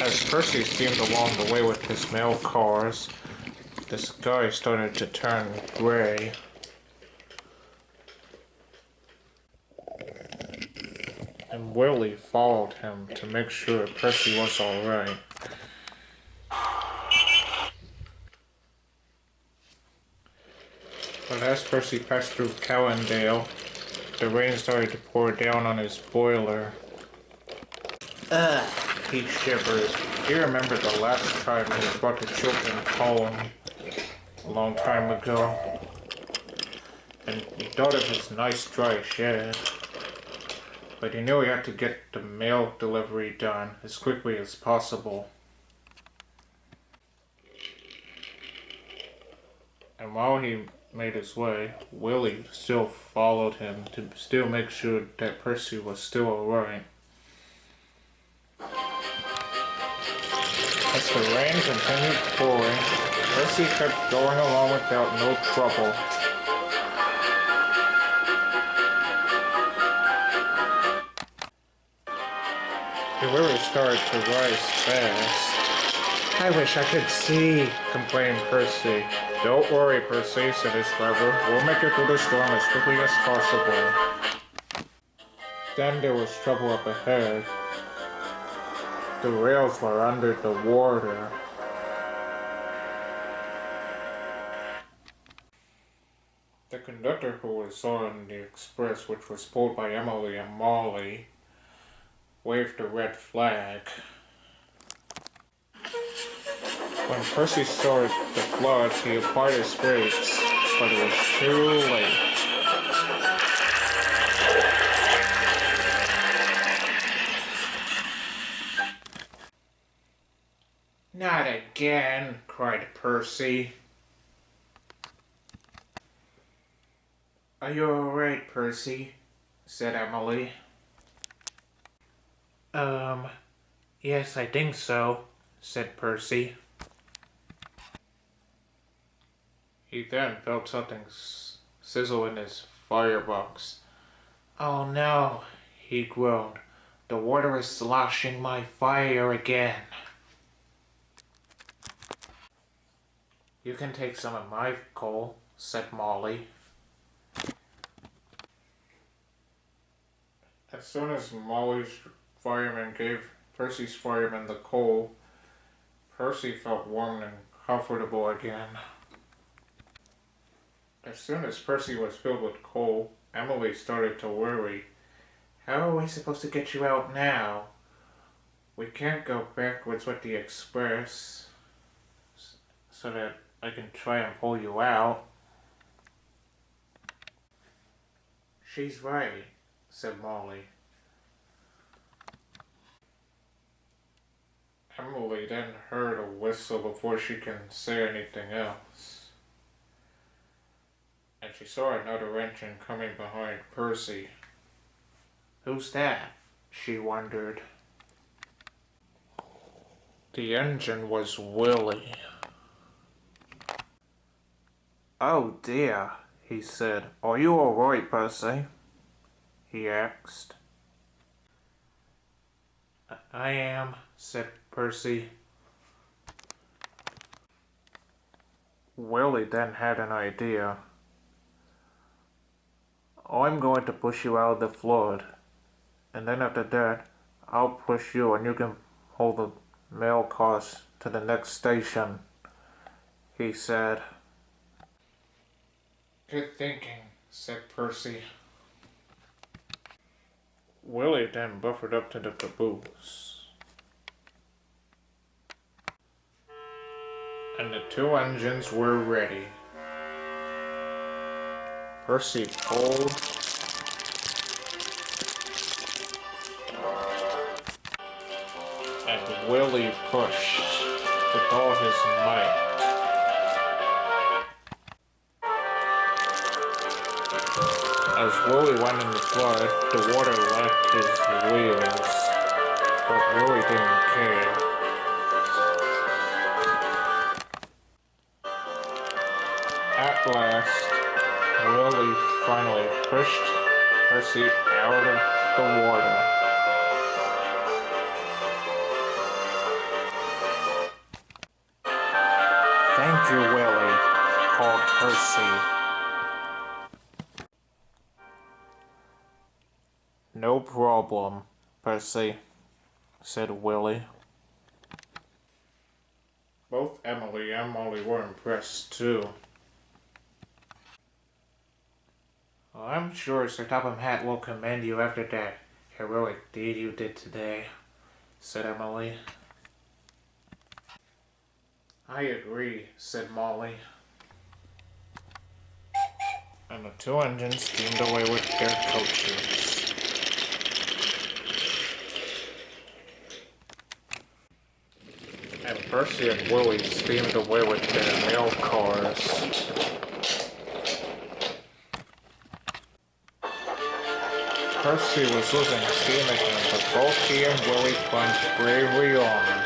As Percy steamed along the way with his mail cars, the sky started to turn gray. And Willie followed him to make sure Percy was alright. But as Percy passed through Callendale, the rain started to pour down on his boiler. He shivered. He remembered the last time he brought the children home a long time ago. And he thought of his nice dry shed. But he knew he had to get the mail delivery done as quickly as possible. And while he made his way, Willie still followed him to still make sure that Percy was still alright. As the rain continued pouring, Percy kept going along without no trouble. The river started to rise fast. I wish I could see, complained Percy. Don't worry, Percy, said his brother. We'll make it through the storm as quickly as possible. Then there was trouble up ahead. The rails were under the water. The conductor who was on the express, which was pulled by Emily and Molly, waved a red flag. When Percy saw the flood, he applied his brakes, but it was too late. Not again, cried Percy. Are you alright, Percy? Said Emily. Yes, I think so, said Percy. He then felt something sizzle in his firebox. Oh no, he groaned. The water is sloshing my fire again. You can take some of my coal, said Molly. As soon as Molly's fireman gave Percy's fireman the coal, Percy felt warm and comfortable again. As soon as Percy was filled with coal, Emily started to worry. How are we supposed to get you out now? We can't go backwards with the express so that I can try and pull you out. She's right, said Molly. Emily then heard a whistle before she can say anything else. And she saw another engine coming behind Percy. Who's that? She wondered. The engine was Willie. Oh dear, he said. Are you alright, Percy? He asked. I am, said Percy. Willie then had an idea. I'm going to push you out of the flood, and then after that, I'll push you and you can hold the mail cars to the next station, he said. Good thinking, said Percy. Willie then buffered up to the caboose. And the two engines were ready. Percy pulled, and Willie pushed with all his might. As Willie went in the flood, the water left his wheels, but Willie didn't care. At last, Willie finally pushed Percy out of the water. Thank you, Willie, called Percy. No problem, Percy, said Willie. Both Emily and Molly were impressed, too. Well, I'm sure Sir Topham Hatt will commend you after that heroic deed you did today, said Emily. I agree, said Molly. And the two engines steamed away with their coaches. And Percy and Willie steamed away with their mail cars. Percy was losing steam again, but both he and Willie plunged bravely on.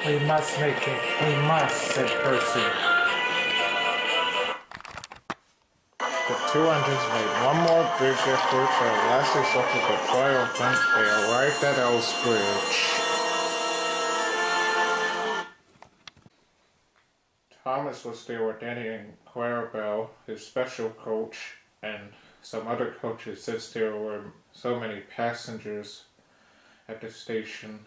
We must make it. We must, said Percy. The two engines made one more big effort, but at last they suffered the triumphant. They arrived at Ellsbridge. Thomas was there with Danny and Clarabelle, his special coach, and some other coaches, since there were so many passengers at the station.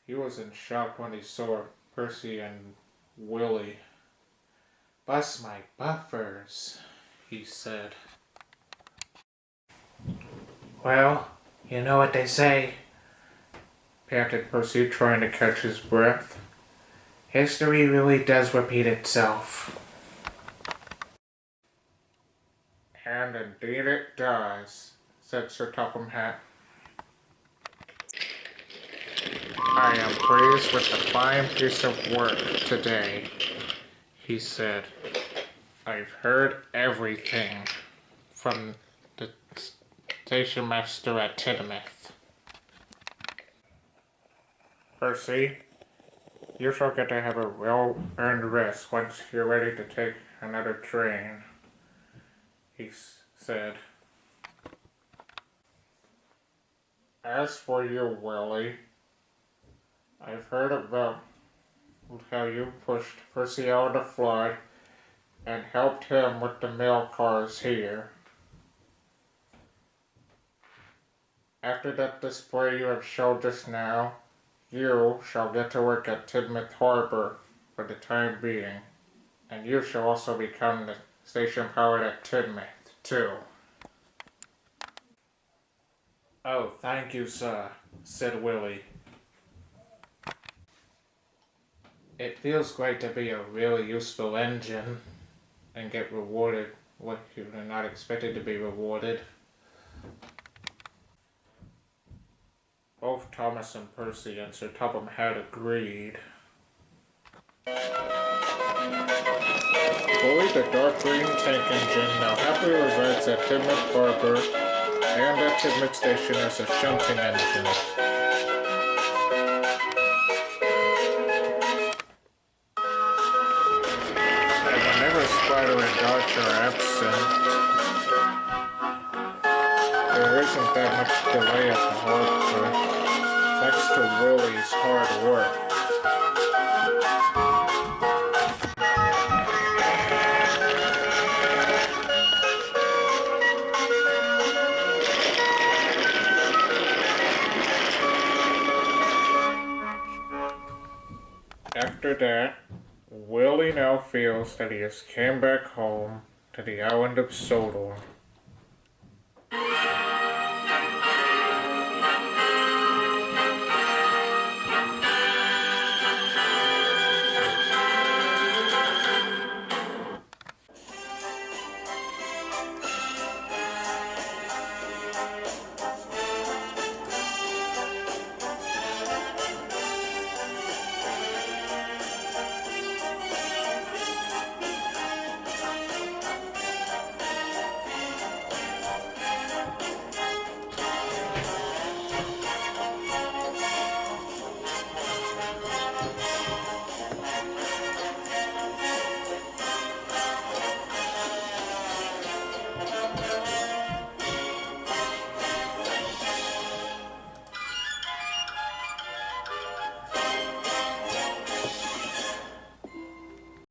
He was in shock when he saw Percy and Willie. "Bust my buffers," he said. "Well, you know what they say," panted Percy, trying to catch his breath. "History really does repeat itself." "And indeed it does," said Sir Topham Hatt. "I am pleased with the fine piece of work today," he said. "I've heard everything from the station master at Tidmouth. Percy, you shall get to have a well-earned rest once you're ready to take another train," he said. "As for you, Willie, I've heard about how you pushed Percy out of the flood and helped him with the mail cars here. After that display you have shown just now, you shall get to work at Tidmouth Harbor for the time being, and you shall also become the station pilot at Tidmouth, too." "Oh, thank you, sir," said Willie. "It feels great to be a really useful engine and get rewarded what you were not expected to be rewarded." Both Thomas and Percy and Sir Topham Hatt agreed. Polley, the dark green tank engine, now happily resides at Tidmouth Harbor and at Tidmouth Station as a shunting engine. And whenever Spider and Dodge are absent, there isn't that much delay at the harbor, thanks to Willie's hard work. After that, Willie now feels that he has came back home to the island of Sodor.